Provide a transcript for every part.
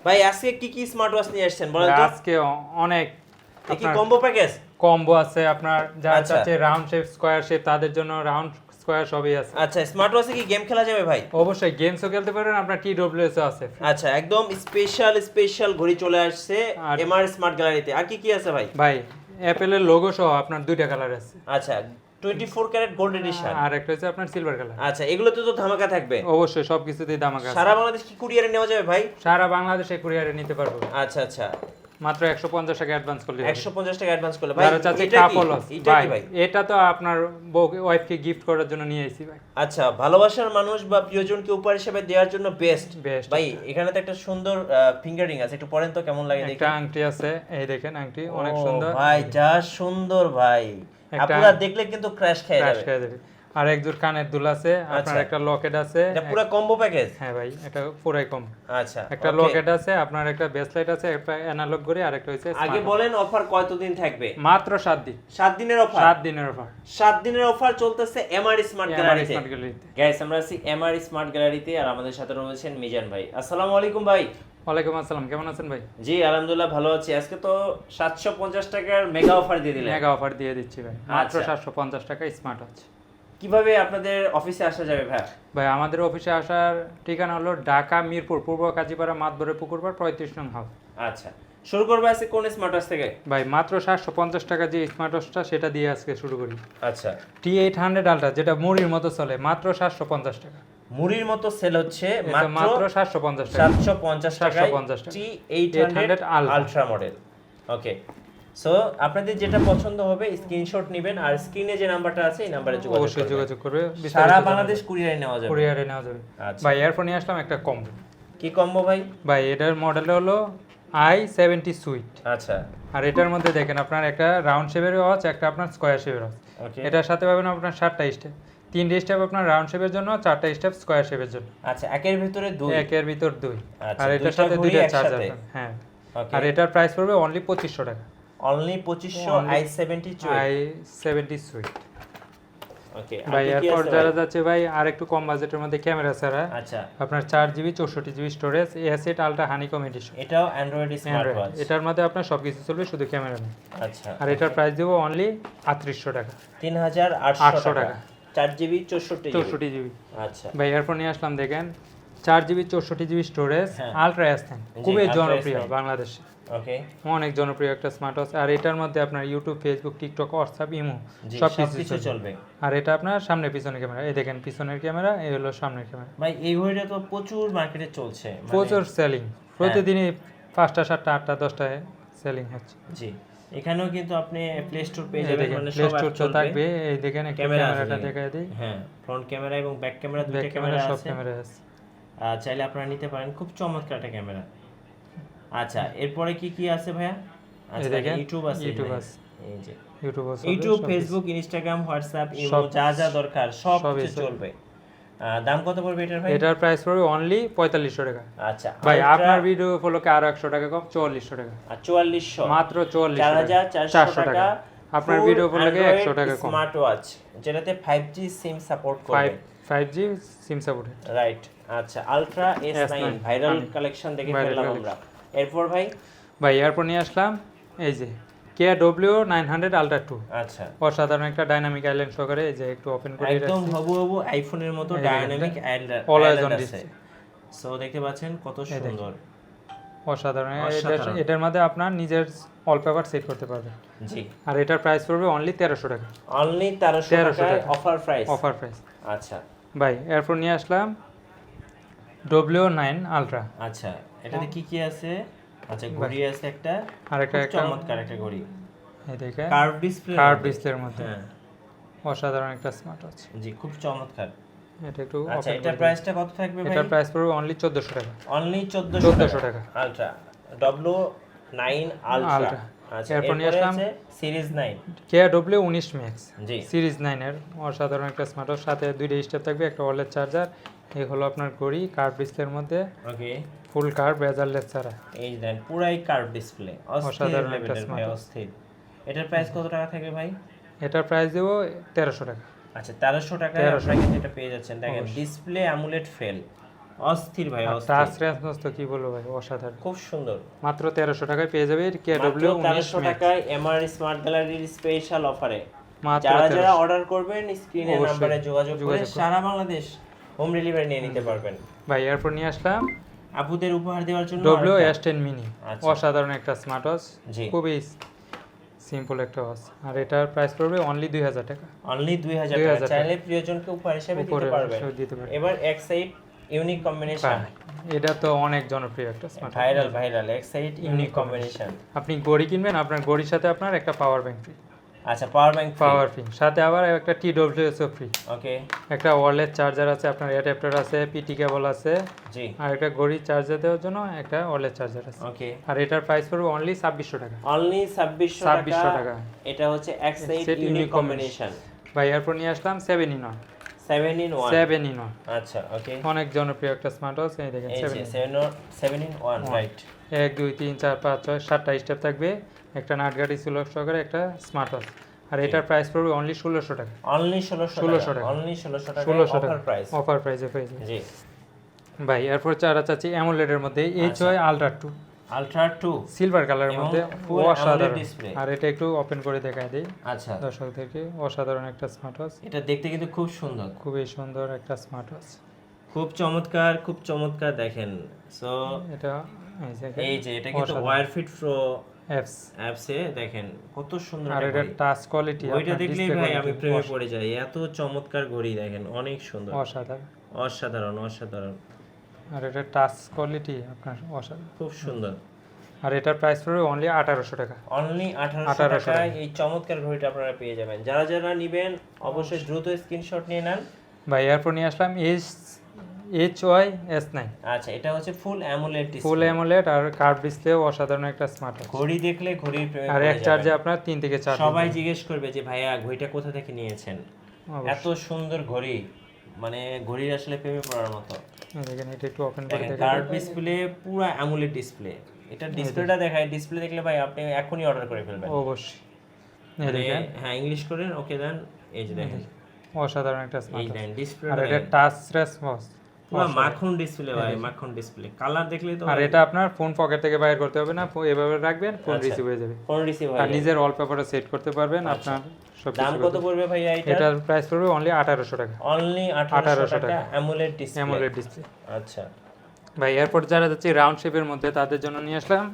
ভাই আজকে কি কি স্মার্ট ওয়াচ নিয়ে আসছেন বলেন তো? আজকে অনেক কি কম্বো প্যাকেজ? কম্বো আছে আপনার, যারা আচ্ছা। চাচ্ছে রাউন্ড শেপ স্কয়ার শেপ তাদের জন্য রাউন্ড স্কয়ার সবই আছে। আচ্ছা, স্মার্ট ওয়াচে কি গেম খেলা যাবে ভাই? অবশ্যই গেমসও খেলতে পারেন, আপনার TWS ও আছে। আচ্ছা, একদম স্পেশাল ঘড়ি চলে আসছে আর- এমআর স্মার্ট গ্যালারিতে। আর কি কি আছে ভাই? ভাই অ্যাপেলের লোগো সহ আপনার দুইটা কালার আছে। আচ্ছা, 24 ক্যারেট গোল্ড এডিশন। আর একটা হচ্ছে আপনার সিলভার কালার। আচ্ছা, এগুলোতে তো ধামাকা থাকবে। অবশ্যই সবকিছুতেই দাম আছে। সারা বাংলাদেশ কি কুরিয়ারে নেওয়া যাবে ভাই? সারা বাংলাদেশে কুরিয়ারে নিতে পারবো। আচ্ছা আচ্ছা, মাত্র 150 টাকা অ্যাডভান্স করলে হবে। 150 টাকা অ্যাডভান্স করলে ভাই। যারা চাচ্ছে এটা কি? কাপল এটা কি ভাই? এটা তো আপনার ওয়াইফকে গিফট করার জন্য নিয়ে এসেছি ভাই। আচ্ছা, ভালোবাসার মানুষ বা প্রিয়জনকে উপহার হিসেবে দেওয়ার জন্য বেস্ট। Best ভাই এখানে তো একটা সুন্দর ফিঙ্গার রিং আছে, একটু পরেন তো কেমন লাগে দেখি। একটা আংটি আছে, এই দেখেন আংটি অনেক ও সুন্দর। ভাই যা সুন্দর ভাই, একটা- আপনারা দেখলে কিন্তু ক্র্যাশ খেয়ে ক্র্যাশ যাবে। খেয়ে যাবে। আর এক জোড় কানের দুল আছে, আপনার আচ্ছা। একটা লকেট আছে। এটা পুরো কম্বো প্যাকেজ। হ্যাঁ ভাই, এটা পুরাই কম। আচ্ছা, একটা okay। লকেট আছে, আপনার একটা ব্রেসলেট আছে, একটা অ্যানালগ ঘড়ি, আর একটা হচ্ছে আগে বলেন অফার কতদিন থাকবে? মাত্র 7 দিন। 7 দিনের অফার। 7 দিনের অফার। 7 দিনের অফার চলতেছে এমআর স্মার্ট গ্যালারিতে। স্মার্ট গ্যালারিতে। গাইস, আমরা আছি এমআর স্মার্ট গ্যালারিতে আর আমাদের সাথে রয়েছেন মিজান ভাই। আসসালামু আলাইকুম ভাই। ওয়ালাইকুম আসসালাম, কেমন আছেন ভাই? জি আলহামদুলিল্লাহ ভালো আছি। আজকে তো 750 টাকার মেগা অফার দিয়ে দিলেন। মেগা অফার দিয়ে দিচ্ছি ভাই, মাত্র আচ্ছা। 750 টাকা স্মার্ট ওয়াচ। কিভাবে আপনাদের অফিসে আসা যাবে ভাই? ভাই আমাদের অফিসে আসার ঠিকানা হলো ঢাকা মিরপুর পূর্ব কাজীপাড়া মাতবরে পুকুরপাড় 35 নং হাউস। আচ্ছা, শুরু করবে আজকে কোন স্মার্ট ওয়াচ থেকে? ভাই মাত্র 750 টাকা যে স্মার্ট ওয়াচটা সেটা দিয়ে আজকে শুরু করি। আচ্ছা, T800 আলট্রা, যেটা মুড়ির মতো চলে, মাত্র 750 টাকা। মুড়ির মতো সেল হচ্ছে এটা মাত্র 750 টাকা। 750 টাকায় 750 টাকা। T800 ultra model. ওকে, সো আপনাদের যেটা পছন্দ হবে স্ক্রিনশট নেবেন আর স্ক্রিনে যে নাম্বারটা আছে এই নাম্বারে যোগাযোগ অবশ্যই করবেন। যোগাযোগ করবে, সারা বাংলাদেশ কুরিয়ারে নেওয়া যাবে। কুরিয়ারে নেওয়া যাবে। আচ্ছা। ভাই এরপর নিয়ে আসলাম একটা কম্বো। কি কম্বো ভাই? ভাই এটার মডেল হলো i70 সুইট। আচ্ছা, আর এটার মধ্যে দেখেন আপনার একটা রাউন্ড শেপের ওয়াচ, একটা আপনার স্কয়ার শেপের ওয়াচ। ওকে। এটার সাথে পাবেন আপনার 7টা স্টেপ, 3টে স্টেপ আপনার রাউন্ড শেপের জন্য, 4টা স্টেপ স্কয়ার শেপের জন্য। আচ্ছা, একের ভিতরে দুই। একের ভিতর দুই। আচ্ছা, আর এটার দুইটা সাথে ঘড়ি দুইটা একসাথে। চার্জার। হ্যাঁ। ওকে। আর এটার প্রাইস পড়বে অনলি 2500 টাকা। অনলি 2500 i70 চুই। i70 sweet. ওকে, ভাই আর কি এরপর আছে যারা ভাই? যাচ্ছে ভাই আর একটু কম বাজেটের মধ্যে ক্যামেরা ছাড়া, আচ্ছা, আপনার 4GB 64GB storage, A8 ultra honeycomb edition. এটাও অ্যান্ড্রয়েড স্মার্ট ওয়াচ। এটার মধ্যে আপনার সবকিছু চলবে, শুধু ক্যামেরা নেই। আচ্ছা, আর এটার প্রাইস দেবো অনলি 3800 টাকা। 3800 টাকা। 4GB 64GB। 64GB। আচ্ছা, ভাই এরপর নিয়ে আসলাম দেখেন 4GB 64GB স্টোরেজ, হ্যাঁ। আলট্রা S9, খুবই Ultra জনপ্রিয় S9 বাংলাদেশে, ওকে। অনেক জনপ্রিয় একটা স্মার্ট ওয়াচ। আর এটার মধ্যে আপনার YouTube, Facebook, TikTok, WhatsApp, Imo জি, সবকিছু সবকিছু চলবে। চলবে। আর এটা আপনার সামনে পিছনে ক্যামেরা, এই দেখেন পিছনের ক্যামেরা, এই হলো সামনের ক্যামেরা। ভাই এই ঘড়িটা তো প্রচুর মার্কেটে চলছে, প্রচুর সেলিং, প্রতিদিনই 5টা 7টা 8টা 10টায় সেলিং হচ্ছে। জি, এখানেও কিন্তু আপনি প্লে স্টোর পেয়ে এই যাবেন, দেখেন মানে প্লে সব স্টোর app তো চলবে। থাকবে, এই দেখেন একটা ক্যামেরা আছে ক্যামেরাটা দেখেন। দেখায় দিই। হ্যাঁ, ফ্রন্ট ক্যামেরা এবং ব্যাক ক্যামেরা ব্যাক দুটো ক্যামেরা ক্যামেরা সব আছে। ক্যামেরা আছে। চাইলে আপনারা নিতে পারেন, খুব চমৎকার একটা ক্যামেরা। আচ্ছা, এরপরে কি কি আছে ভাইয়া? আচ্ছা, দেখেন, ইউটিউব আছে। ইউটিউব এখানে। আছে। এই যে ইউটিউব আছে, ইউটিউব, সবকিছু। ফেসবুক, ইনস্টাগ্রাম, হোয়াটসঅ্যাপ, ইমো, সব যা যা দরকার সব সবই কিছু চলবে। চলবে। দাম কত পড়বে এটার ভাই? এটার প্রাইস পড়বে অনলি 4500 টাকা। আচ্ছা, ভাই Ultra আপনার ভিডিও উপলক্ষে আরো 100 টাকা কম, 4400 টাকা। 4400, মাত্র 4400 4400 টাকা। আপনার ভিডিও উপলক্ষে 100 টাকা কম। স্মার্ট ওয়াচ যেটাতে 5G সিম সাপোর্ট করবে। 5G সিম সাপোর্ট। রাইট। আচ্ছা, আলট্রা S9 S9 ভাইরাল আমি- কালেকশন দেখে viral ফেললাম collection। আমরা। এরপর ভাই? ভাই এরপর নিয়ে আসলাম এই যে KW 900 আলট্রা 2। আচ্ছা, অসাধারণ একটা ডাইনামিক আইল্যান্ড সহকারে, এই যে একটু ওপেন করে একদম রাখছি। হবু আইফোনের মতো এই দেখেন, ডায়নামিক always on আছে। display। সো দেখতে পাচ্ছেন কত এই দেখেন। সুন্দর। অসাধারণ। অসাধারণ। এটার মধ্যে আপনার নিজের ওয়ালপেপার সেট করতে পারবেন। জি, আর এটার প্রাইস পড়বে অনলি 1300 টাকা। অনলি 1300 1300 টাকায় টাকা। Offer price. Offer price. আচ্ছা, ভাই এরপর নিয়ে আসলাম W9 আলট্রা। আচ্ছা, এটাতে কি কি আছে? আচ্ছা, ঘড়ি আছে একটা, আর একটা খুব চমৎকার একটা ঘড়ি, এই দেখে কার্ভ ডিসপ্লে। কার্ভ ডিসপ্লের মধ্যে হ্যাঁ, অসাধারণ একটা স্মার্ট ওয়াচ। জি, খুব চমৎকার। এটা একটু আচ্ছা, open এটার করে দিই। প্রাইসটা কত থাকবে ভাই? এটার প্রাইস পড়বে অনলি 1400 টাকা। অনলি 1400 টাকা। Ultra W9 ultra. আলট্রা। আচ্ছা, এরপর নিয়ে এরপরে আসলাম আছে সিরিজ 9। KW19 ম্যাক্স জি, সিরিজ 9 এর অসাধারণ একটা স্মার্ট ওয়াচ, সাথে দুইটা স্টেপ থাকবে, একটা ওয়ালেট চার্জার। এই হলো আপনার ঘড়ি, কার্ভ ডিসপ্লের মধ্যে, ওকে। ফুল কার্ভ, বেজারলেস ছাড়া। এই দেন পুরাই কার্ভ ডিসপ্লে, অস্থির অসাধারণ একটা লেভেলের ভাই, smart watch। অস্থির। এটার প্রাইস কত টাকা থাকবে ভাই? এটার প্রাইস দেবো 1300 টাকা। আচ্ছা, 1300 টাকায় 1300 আপনারা কিন্তু এটা পেয়ে যাচ্ছেন। দেখেন, ডিসপ্লে অ্যামুলেট ফেল, অস্থির ভাই অস্থির, টাচ রেসপন্স তো কি বলবো ভাই, অসাধারণ। খুব সুন্দর। মাত্র 1300 টাকায় পেয়ে যাবে KW 19 1300 ম্যাক্স। টাকায় এমআর স্মার্ট গ্যালারির স্পেশাল অফারে মাত্র যারা 1300 অর্ডার করবেন স্ক্রিনের অবশ্যই নম্বরে যোগাযোগ করে যোগাযোগ করুন। সারা বাংলাদেশ হোম ডেলিভারি নিয়ে নিতে পারবেন। ভাই এরপর নিয়ে আসলাম আপুদের উপহার দেওয়ার জন্য WS10 মিনি, আচ্ছা। অসাধারণ একটা স্মার্ট ওয়াচ, জি। খুবই সিম্পল একটা ওয়াচ, আর এটার প্রাইস পড়বে অনলি 2000 টাকা। অনলি 2000 টাকা, 2000 চাইলে প্রিয়জনকে উপহার হিসেবে দিতে উপরে পারবেন। দিতে পারবেন। এবার এক্সাইট ইউনিক কম্বিনেশন, এটা তো অনেক জনপ্রিয় একটা smart watch, viral excite unique combination. আপনি ঘড়ি কিনবেন, আপনার ঘড়ির সাথে আপনার একটা পাওয়ার ব্যাংক ফ্রি, আচ্ছা পাওয়ার ব্যাংক ফ্রি, সাথে আবার একটা TWS ফ্রি, ওকে একটা ওয়্যারলেস চার্জার আছে, আপনার অ্যাডাপ্টার আছে, PT কেবল আছে, জি আর একটা ঘড়ি চার্জার দেওয়ার জন্য একটা ওয়্যারলেস চার্জার আছে। ওকে, আর এটার প্রাইস পড়বে অনলি 2600 টাকা। অনলি 2600 টাকা। টাকা। এটা হচ্ছে excite Exit unique unique combination, ভাই এরপর নিয়ে আসলাম 7 in 1। 7 in 1 7 in 1 আচ্ছা ওকে, অনেক জনপ্রিয় একটা স্মার্ট ওয়াচ, এই দেখেন এই 7 যে in 7 in 1 রাইট। 1 2 3 4 5 6 7টা স্টেপ থাকবে, একটা নাটগাড়ি সুলভ সহকারে একটা স্মার্ট ওয়াচ, আর এটার প্রাইস পড়বে অনলি 1600 টাকা। অনলি 1600 টাকা, অনলি 1600 টাকা অফার প্রাইস, অফার প্রাইসে পেয়ে যাবে। জি। ভাই এরপর চারা চাচ্ছি AMOLED এর মধ্যে HY Ultra 2 আলট্রা 2 সিলভার কালারের এবং মধ্যে, full AMOLED অসাধারণ। display। আর এটা একটু ওপেন করে দেখায় দেই আচ্ছা, দর্শকদেরকে, অসাধারণ একটা স্মার্ট ওয়াচ, এটা দেখতে কিন্তু খুব সুন্দর, খুবই সুন্দর একটা স্মার্ট ওয়াচ। খুব চমৎকার দেখেন। সো এটা এই যে এটা কিন্তু ওয়্যারফিট প্রো অ্যাপস, অ্যাপসে দেখেন কত সুন্দর আর একটা এটা ঘড়ি। টাচ কোয়ালিটি, ওইটা দেখলেই ভাই আমি প্রেমে পড়ে যাই, এত চমৎকার ঘড়ি দেখেন, অনেক সুন্দর, অসাধারণ, আর এটা টাচ কোয়ালিটি আপনার অসাধারণ, খুব সুন্দর। আর এটার প্রাইস পড়বে অনলি 1800 টাকা। অনলি 1800 টাকায় এই চমৎকার ঘড়িটা আপনারা পেয়ে যাবেন। যারা নেবেন অবশ্যই দ্রুত স্ক্রিনশট নিয়ে নেন। ভাই এরপর নিয়ে আসলাম HY S9, আচ্ছা এটা হচ্ছে full AMOLED full display, AMOLED আর কার্ভ ডিসপ্লে, অসাধারণ একটা স্মার্ট ওয়াচ, ঘড়ি দেখলে ঘড়ির প্রেমে আর পড়ে এক চার্জে যাবেন। আপনার 3 থেকে 4 সবাই জিজ্ঞেস করবে যে ভাইয়া ঘড়িটা কোথা থেকে নিয়েছেন, অবশ্যই। এত সুন্দর ঘড়ি, মানে ঘড়ির আসলে প্রেমে পড়ার মতো। দেখেন এটা একটু ওপেন করে দেখেন দেখেন, কার্ভ ডিসপ্লে, পুরো অ্যামোলেড ডিসপ্লে। এটা ডিসপ্লেটা দেখায়, ডিসপ্লে দেখলে ভাই আপনি এখনই অর্ডার করে ফেলবেন। অবশ্যই। এই মানে দেখেন হ্যাঁ ইংলিশ করেন, ওকে দেন, এই যে দেখেন অসাধারণ একটা এই স্মার্ট ওয়াচ, দেন ডিসপ্লে, আর এটা টাচ রেসপন্স, পুরো মাখন ডিসপ্লে ভাই, মাখন ডিসপ্লে, কালার দেখলে তো। আর এটা আপনার ফোন পকেট থেকে বাইর করতে হবে না, এভাবে রাখবেন, ফোন রিসিভ হয়ে যাবে, ফোন রিসিভ আর হয়। নিজের ওয়ালপেপারে সেট করতে পারবেন আপনার সব দাম কিছু। কত পড়বে ভাইয়া এটা? এটার প্রাইস পড়বে অনলি 1800 টাকা, অনলি 1800 টাকা অ্যামোলেড ডিসপ্লে। AMOLED display. আচ্ছা ভাই এরপর যারা যাচ্ছে রাউন্ড শেপের মধ্যে তাদের জন্য নিয়ে আসলাম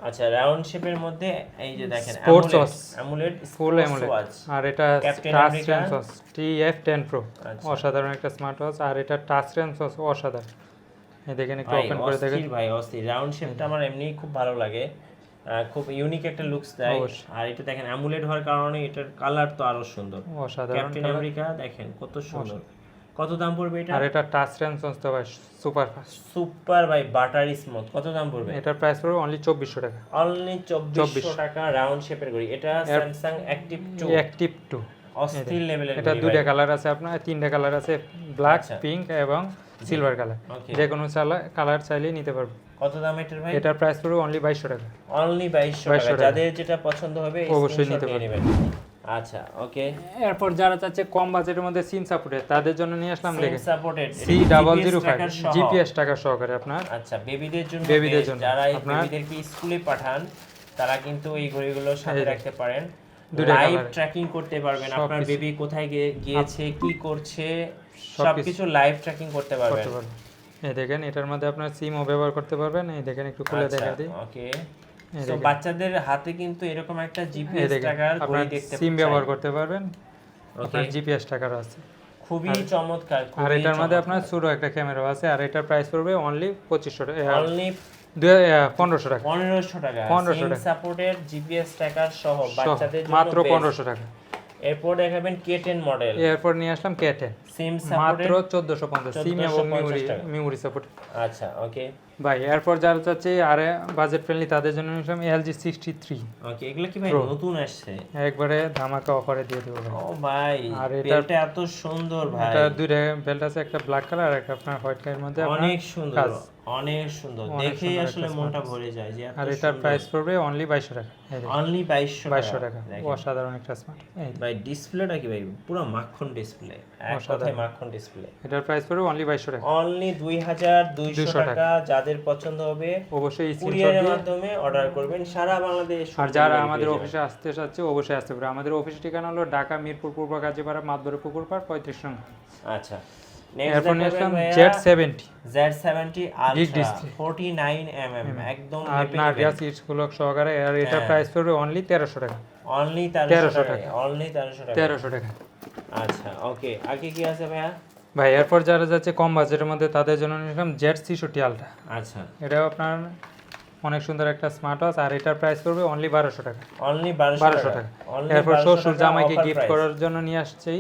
আচ্ছা, রাউন্ড শেপের মধ্যে এই যে দেখেন Sports watch। AMOLED full AMOLED, আর এটা Captain touch America। Sensor TF10 Pro, আচ্ছা। অসাধারণ একটা স্মার্ট ওয়াচ, আর এটা টাচ সেন্সর অসাধারণ। এই দেখেন একটু ভাই ওপেন করে দেখেন, অস্থির ভাই অস্থির, রাউন্ড শেপটা আমার এমনিই খুব ভালো লাগে, খুব ইউনিক একটা লুকস দেয়। অবশ্যই। আর এটা দেখেন অ্যামোলেড হওয়ার কারণে এটার কালার তো আরো সুন্দর, অসাধারণ ক্যাপ্টেন colour। আমেরিকা দেখেন কত সুন্দর। কত দাম পড়বে এটা? আর এটা টাচ সেন্সর তো ভাই সুপার ফাস্ট, সুপার ভাই বাটারি স্মুথ, কত দাম পড়বে? এটার প্রাইস পড়বে অনলি 2400 টাকা। অনলি 2400 টাকা রাউন্ড শেপের ঘড়ি। এটা স্যামসাং অ্যাক্টিভ 2, অ্যাক্টিভ 2, অস্থির লেভেলের এটা ঘড়ি দুইটা ভাই। কালার আছে আপনার, তিনটা কালার আছে, ব্ল্যাক, আচ্ছা। পিঙ্ক এবং সিলভার কালার, ওকে, যে কোনো কালার চাইলেই নিতে পারবে। কত দাম এটার ভাই? এটার প্রাইস পড়বে অনলি 2200 টাকা। অনলি 2200 টাকা। টাকা। যাদের যেটা পছন্দ হবে অবশ্যই screenshot নিতে নিয়ে পারবেন। নেবেন। আচ্ছা ওকে, এরপর যারা চাচ্ছে কম বাজেটের মধ্যে সিম সাপোর্টেড তাদের জন্য নিয়ে আসলাম দেখেন সাপোর্টেড C005 জিপিএস টাকা সহকারে আপনার। আচ্ছা বেবিদের জন্য, বেবিদের best। জন্য যারা এই আপনার- বেবিদেরকে স্কুলে পাঠান তারা কিন্তু এই ঘড়িগুলো সাথে রাখতে পারেন, দুইটা লাইভ colour। ট্র্যাকিং করতে পারবেন, সব আপনার কিছু। বেবি কোথায় গিয়েছে, কি করছে, সব সবকিছু লাইভ ট্র্যাকিং করতে পারবেন। করতে পারবেন। এই দেখেন এটার মধ্যে আপনার সিমও ব্যবহার করতে পারবেন, এই দেখেন একটু খুলে আচ্ছা দেখা দিই, ওকে, এই সো দেখেন। বাচ্চাদের হাতে কিন্তু এরকম একটা এই জিপিএস দেখেন টাকার আপনার ঘড়ি দেখতে সিম চাই। ব্যবহার করতে পারবেন, ওকে, আপনার জিপিএস টাকার আছে, খুবই চমৎকার, আর খুবই এটার মধ্যে আপনার ছোট একটা ক্যামেরা আছে, আর এটার প্রাইস পড়বে অনলি 2500 টাকা, অনলি 1500 টাকা, 1500 টাকা 1500 সিম টাকা। সাপোর্টেড জিপিএস ট্র্যাকার সহ বাচ্চাদের জন্য মাত্র best। 1500 টাকা। এরপর দেখাবেন K10 মডেল, এরপর নিয়ে আসলাম K10 সিম মাত্র সাপোর্টেড 1450, সিম এবং 1450 টাকা। Memory support. আচ্ছা ওকে, ভাই এরপর যারা চাচ্ছে আর বাজেট ফ্রেন্ডলি তাদের জন্য নিলাম LG 63 ওকে, এগুলো কি ভাই Pro। নতুন আসছে? একবারে ধামাকা অফারে দিয়ে দেবো ভাই। ও ভাই, আর বেলটা এত সুন্দর ভাই, এটা দুইটা বেল্ট আছে, একটা ব্ল্যাক কালার আর একটা আপনার হোয়াইট কালারের মধ্যে আপনার অনেক সুন্দর, কাজ। অনেক সুন্দর, অনেক দেখেই সুন্দর আসলে একটা মনটা smartwatch। ভরে যায় যে এত আর এটার সুন্দর। প্রাইস পড়বে অনলি 2200 টাকা। এই দেখেন, অনলি 2200 2200 টাকা। দেখেন। অসাধারণ একটা স্মার্ট। এই ভাই ডিসপ্লেটা কি ভাই, পুরো মাখন ডিসপ্লে, এক কথায় মাখন ডিসপ্লে। এটার প্রাইস পড়বে অনলি 2200 টাকা। অনলি 2200 টাকা। যাদের পছন্দ হবে অবশ্যই স্ক্রিনশট কুরিয়ারের দিয়ে। মাধ্যমে অর্ডার করবেন, সারা বাংলাদেশ। আর যারা আমাদের অফিসে আসতে চাচ্ছে অবশ্যই আসতে পারে। আমাদের অফিস ঠিকানা হলো ঢাকা মিরপুর পূর্ব কাজীপাড়া মাতবরে পুকুর পাড় 35 নং। আচ্ছা, এরপর নিলাম Z70 Z70 Big ultra display। 49 একদম আর মেপে নার্গিয়া সিটস গুলো সহকারে। আর এটার হ্যাঁ। প্রাইস পড়বে অনলি 1300 টাকা। অনলি 1300 1300 টাকা। টাকা, অনলি 1300 টাকা। 1300 টাকা। আচ্ছা ওকে, আগে কি আছে ভাইয়া? ভাই এরপর যারা যাচ্ছে কম বাজেটের মধ্যে তাদের জন্য নিলাম Z63 আলট্রা। আচ্ছা, এটাও আপনার অনেক সুন্দর একটা স্মার্ট ওয়াচ। আর এটার প্রাইস পড়বে অনলি 1200 টাকা। অনলি 1200 1200 টাকা। টাকা। অনলি এরপর 1200 শ্বশুর টাকা জামাইকে offer গিফট price। করার জন্য নিয়ে আসছি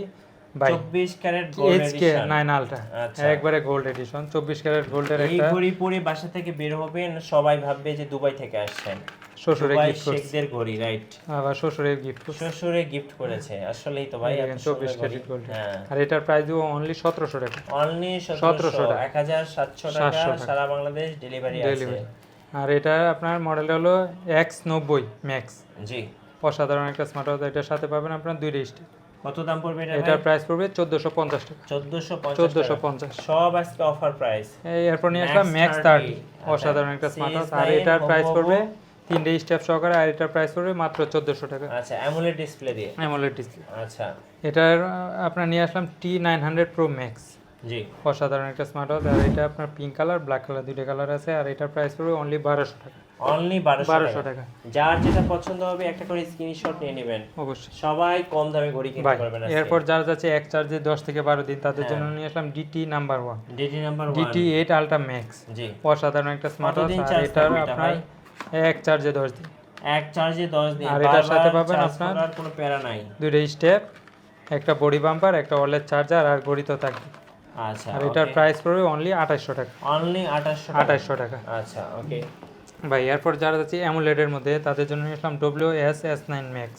ভাই 24 carat gold HK edition. 9 ultra. আচ্ছা। একবারে গোল্ড এডিশন 24 ক্যারেট গোল্ডের এই একটা ঘড়ি পরে বাসা থেকে বের হবেন, সবাই ভাববে যে দুবাই থেকে আসছেন। শ্বশুরে দুবাই গিফট করছে। শেখদের ঘড়ি, রাইট? আবার শ্বশুরে গিফট করছে। শ্বশুরে গিফট করেছে, আসলেই তো ভাই এত 24 সুন্দর ক্যারেট ঘড়ি। গোল্ড। হ্যাঁ, আর এটার প্রাইস দিব অনলি 1700 টাকা। অনলি 1700 টাকা। 1700 টাকা 700 টাকা। সারা বাংলাদেশ ডেলিভারি আছে। ডেলিভারি। আর এটা আপনার মডেলটা হলো X90 ম্যাক্স। জি, অসাধারণ একটা স্মার্ট ওয়াচ। এটার সাথে পাবেন আপনার দুইটা স্টিক। কত দাম পড়বে এটা? এটার প্রাইস পড়বে 1450 টাকা। 1450 সব আজকে অফার প্রাইস। এই এরপর নিয়ে আসলাম ম্যাক্স 30। অসাধারণ একটা স্মার্ট ওয়াচ। আর এটার প্রাইস পড়বে তিনটে স্টেপ সহকারে। আর এটার প্রাইস পড়বে মাত্র 1400 টাকা। আচ্ছা, অ্যামোলেড ডিসপ্লে দিয়ে। AMOLED display. আচ্ছা, এটার আপনার নিয়ে আসলাম T900 Pro Max। জি, অসাধারণ একটা স্মার্ট ওয়াচ। আর এটা আপনার পিঙ্ক কালার ব্ল্যাক কালার দুইটা কালার আছে। আর এটার প্রাইস পড়বে অনলি 1200 টাকা। অনলি 1200 1200 টাকা। যার যেটা পছন্দ হবে একটা করে স্ক্রিনশট নিয়ে নেবেন। অবশ্যই সবাই কম দামে ঘড়ি কিনতে ভাই। পারবেন। এরপর যারা যাচ্ছে এক চার্জে 10 থেকে 12 দিন তাদের হ্যাঁ। জন্য নিয়ে আসলাম DT number 1 DT number 1 DT8 Ultra Max। জি, অসাধারণ একটা স্মার্ট ওয়াচ। কতদিন আর চার্জ এটার থাকবে এটা আপনার ভাই? এক চার্জে 10 দিন। এক চার্জে 10 দিন। আর এটার সাথে বারবার পাবেন চার্জ আপনার করার কোনো প্যারা নাই। দুইটা স্টেপ, একটা বডি বাম্পার, একটা ওয়ালেট চার্জার আর ঘড়ি তো থাকবে। আচ্ছা, আর এটার প্রাইস পড়বে অনলি 2800 টাকা। অনলি 2800 টাকা। 2800 টাকা। আচ্ছা ওকে, ভাই এরপর যারা যাচ্ছে অ্যামোলেডের মধ্যে তাদের জন্য নিয়ে আসলাম WS-S9 Max।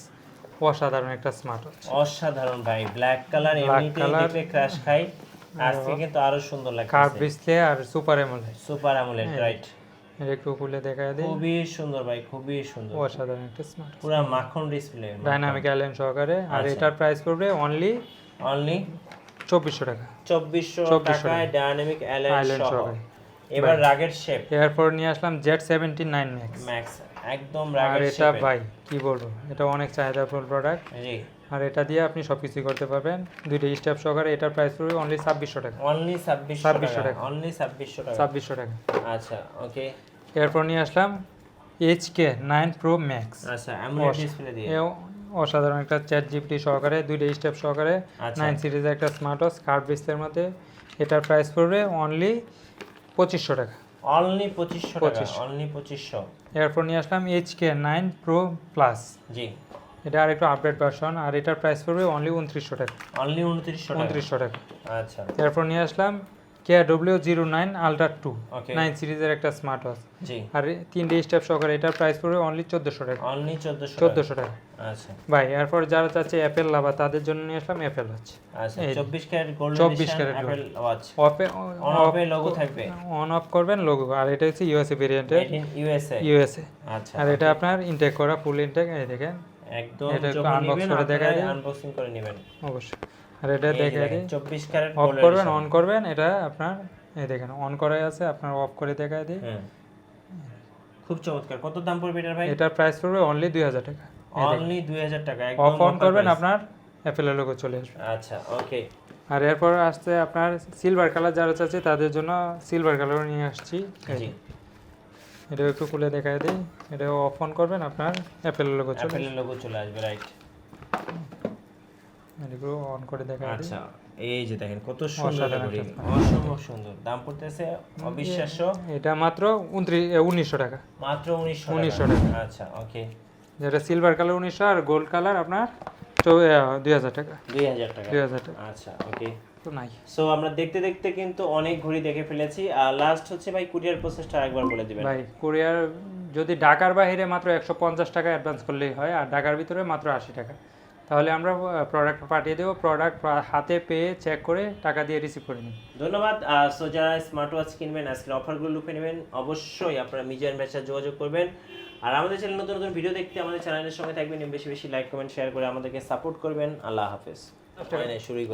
অসাধারণ একটা স্মার্ট ওয়াচ। অসাধারণ ভাই, ব্ল্যাক কালার Black এমনিতেই color। দেখে ক্র্যাশ খাই, আজকে কিন্তু আরো সুন্দর কার্ভ লাগছে। ডিসপ্লে আর সুপার অ্যামোলেড। সুপার অ্যামোলেড, হ্যাঁ। রাইট? এটা একটু খুলে দেখায় দেই। খুবই সুন্দর ভাই, খুবই সুন্দর, অসাধারণ একটা স্মার্ট পুরো মাখন ডিসপ্লে, ডাইনামিক আইল্যান্ড সহকারে। আর আচ্ছা। এটার প্রাইস পড়বে অনলি অনলি 2400 টাকা। 2400 টাকায় ডাইনামিক আইল্যান্ড আইল্যান্ড সহ। সহকারে। এবার রাগের শেপ এরপর নিয়ে আসলাম Z79 Max। ম্যাক্স, একদম আর রাগের এটা শেপ। ভাই কি বলবো, এটা অনেক চাহিদাফুল প্রোডাক্ট। জি, আর এটা দিয়ে আপনি সবকিছু করতে পারবেন দুইটা স্টেপ সহকারে। এটার প্রাইস পড়বে অনলি 2600 টাকা। অনলি 2600 টাকা, অনলি 2600 টাকা। 2600 টাকা। আচ্ছা ওকে, এরপর নিয়ে আসলাম HK9 Pro Max। আচ্ছা অ্যামোলেড ডিসপ্লে দিয়ে। এও অসাধারণ একটা চ্যাট জিপিটি সহকারে দুইটা স্টেপ সহকারে আচ্ছা। 9 সিরিজের একটা স্মার্ট ওয়াচ কার্ভ ডিসপ্লের মধ্যে। এটার প্রাইস পড়বে অনলি 2500 টাকা। অনলি 2500 টাকা, 2500 অনলি 2500। এরপর নিয়ে আসলাম HK9 Pro Plus। জি, এটা আর একটু আপডেট ভার্সন। আর এটার প্রাইস পড়বে অনলি 2900 টাকা। অনলি 2900 টাকা। 2900 টাকা। আচ্ছা এরপর নিয়ে আসলাম KW09 Ultra 2 ওকে, 9 সিরিজের একটা স্মার্ট ওয়াচ। জি, আর তিনটে স্টেপ সহকারে এটার প্রাইস পড়বে অনলি 1400 টাকা। অনলি 1400 টাকা। 1400 টাকা। আচ্ছা ভাই এরপর যারা চাচ্ছে অ্যাপেল লাভা তাদের জন্য নিয়ে আসলাম অ্যাপেল ওয়াচ। আচ্ছা, এই 24 carat gold 24 edition carat Apple watch. অফে অন অফে লোগো থাকবে, অন অফ করবেন লোগো। আর এটা হচ্ছে ইউএসএ ভেরিয়েন্টের, মেড ইন ইউএসএ। ইউএসএ। আচ্ছা, আর এটা আপনার ইনটেক করা ফুল ইনটেক। এই দেখেন একদম এটা একটু যখন unbox নেবেন করে দেখাই দিই। আনবক্সিং করে নেবেন। অবশ্যই। আর এটা দেখে দিই 24 ক্যারেট অফ গোল্ড করবেন, এডিশন। অন করবেন। এটা আপনার এই দেখেন অন করাই আছে, আপনার অফ করে দেখাই দিই। হ্যাঁ, খুব চমৎকার। কত দাম পড়বে এটার ভাই? এটার প্রাইস পড়বে অনলি 2000 টাকা। অনলি 2000 টাকা, অফ একদম অন করবেন price। আপনার অ্যাপেলের লোগো চলে আসবে। আচ্ছা ওকে, আর এরপর আসছে আপনার সিলভার কালার যারা চাচ্ছে তাদের জন্য সিলভার কালারও নিয়ে আসছি। জি, এটা একটু খুলে দেখায় দিই। এটা অফ অন করবেন আপনার অ্যাপেলের লোগো চলে অ্যাপেলের লোগো চলে আসবে, রাইট? এগুলো অন করে দেখায় দিই। আচ্ছা, এই যে দেখেন কত সুন্দর অসাধারণ ঘড়ি, একটা অসম্ভব সুন্দর। দাম পড়তেছে অবিশ্বাস্য, এটা মাত্র 1900 টাকা। মাত্র 1900 1900 টাকা। টাকা। আচ্ছা ওকে, যেটা সিলভার কালার 1900 আর গোল্ড কালার আপনার 2000 টাকা। 2000 টাকা। 2000 টাকা। আচ্ছা ওকে, নাই। সো আমরা দেখতে দেখতে কিন্তু অনেক ঘড়ি দেখে ফেলেছি। আর লাস্ট হচ্ছে ভাই কুরিয়ার প্রসেসটা একবার বলে দিবেন। ভাই কুরিয়ার যদি ঢাকার বাইরে মাত্র 150 টাকা অ্যাডভান্স করলেই হয়, আর ঢাকার ভিতরে মাত্র 80 টাকা। তাহলে আমরা প্রোডাক্ট পাঠিয়ে দেবো, প্রোডাক্ট হাতে পেয়ে চেক করে টাকা দিয়ে রিসিভ করে নিন। ধন্যবাদ। সো যারা স্মার্ট ওয়াচ কিনবেন, আজকের অফারগুলো লুফে নেবেন, অবশ্যই আপনারা মিজান ভাইয়ের সাথে যোগাযোগ করবেন। আর আমাদের চ্যানেল নতুন নতুন ভিডিও দেখতে আমাদের চ্যানেলের সঙ্গে থাকবেন, বেশি বেশি লাইক কমেন্ট শেয়ার করে আমাদেরকে সাপোর্ট করবেন। আল্লাহ হাফেজ। শুরুই